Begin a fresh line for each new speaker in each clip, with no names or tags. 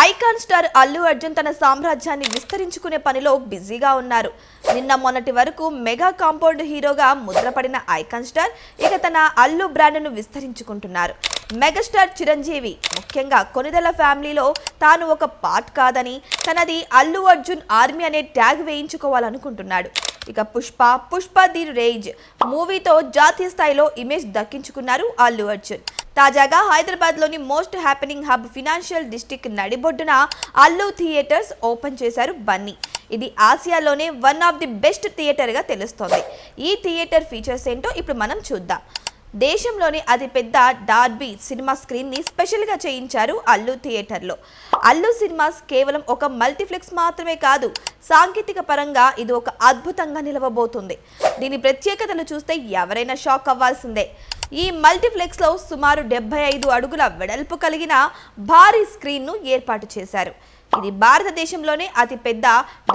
Icon star Allu Arjun తన సామ్రాజ్యాన్ని విస్తరించుకునే పనిలో బిజీగా ఉన్నారు. నిన్న మొన్నటి వరకు మెగా కాంపౌండ్ హీరోగా ముద్రపడిన ఐకాన్ స్టార్ ఇక తన అల్లు బ్రాండ్ను విస్తరించుకుంటున్నారు. మెగాస్టార్ చిరంజీవి ముఖ్యంగా కొనిదెల ఫ్యామిలీలో తాను ఒక పార్ట్ కాదని తనది అల్లు అర్జున్ ఆర్మీ అనే ట్యాగ్ వేయించుకోవాలనుకుంటున్నాడు. ఇక పుష్ప ది రేజ్ మూవీతో జాతీయ స్థాయిలో ఇమేజ్ దక్కించుకున్నారు అల్లు అర్జున్. తాజాగా హైదరాబాద్లోని most happening hub financial district నడిబొడ్డున అల్లు థియేటర్స్ ఓపెన్ చేశారు బన్నీ. ఇది ఆసియాలోనే వన్ ఆఫ్ ది బెస్ట్ థియేటర్గా తెలుస్తోంది. ఈ థియేటర్ ఫీచర్స్ ఏంటో ఇప్పుడు మనం చూద్దాం. దేశంలోని అతిపెద్ద డాల్బీ సినిమా స్క్రీన్ని స్పెషల్గా చేయించారు అల్లు థియేటర్లో. అల్లు సినిమాస్ కేవలం ఒక మల్టీప్లెక్స్ మాత్రమే కాదు, సాంకేతిక పరంగా ఇది ఒక అద్భుతంగా నిలవబోతుంది. దీని ప్రత్యేకతలు చూస్తే ఎవరైనా షాక్ అవ్వాల్సిందే. ఈ మల్టీప్లెక్స్లో సుమారు 75 అడుగుల వెడల్పు కలిగిన భారీ స్క్రీన్ను ఏర్పాటు చేశారు. ఇది భారతదేశంలోనే అతిపెద్ద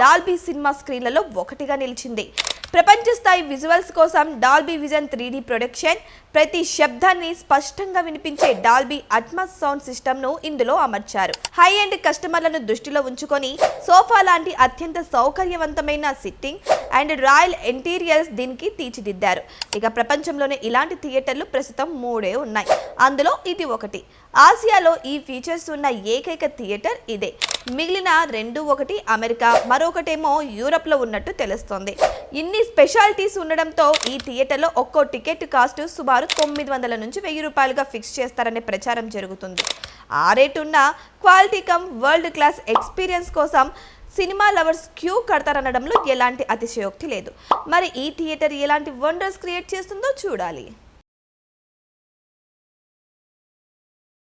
డాల్బీ సినిమా స్క్రీన్లలో ఒకటిగా నిలిచింది. ప్రపంచ స్థాయి విజువల్స్ కోసం డాల్బీ విజన్ 3D ప్రొడక్షన్, ప్రతి శబ్దాన్ని స్పష్టంగా వినిపించే డాల్బీ అట్మాస్ సౌండ్ సిస్టమ్ను ఇందులో అమర్చారు. హై ఎండ్ కస్టమర్లను దృష్టిలో ఉంచుకొని సోఫా లాంటి అత్యంత సౌకర్యవంతమైన సిట్టింగ్ అండ్ రాయల్ ఇంటీరియర్స్ దీనికి తీర్చిదిద్దారు. ఇక ప్రపంచంలోనే ఇలాంటి థియేటర్లు ప్రస్తుతం 3 ఉన్నాయి. అందులో ఇది ఒకటి. ఆసియాలో ఈ ఫీచర్స్ ఉన్న ఏకైక థియేటర్ ఇదే. మిగిలిన 2 ఒకటి అమెరికా, మరొకటేమో యూరప్లో ఉన్నట్టు తెలుస్తోంది. ఇన్ని స్పెషాలిటీస్ ఉండడంతో ఈ థియేటర్లో ఒక్కో టికెట్ కాస్ట్ సుమారు 900 నుంచి 1000 రూపాయలుగా ఫిక్స్ చేస్తారనే ప్రచారం జరుగుతుంది. ఆ రేట్ ఉన్న quality come world class experience కోసం సినిమా లవర్స్ క్యూ కడతారనడంలో ఎలాంటి అతిశయోక్తి లేదు. మరి ఈ థియేటర్ ఎలాంటి వండర్స్ క్రియేట్ చేస్తుందో చూడాలి.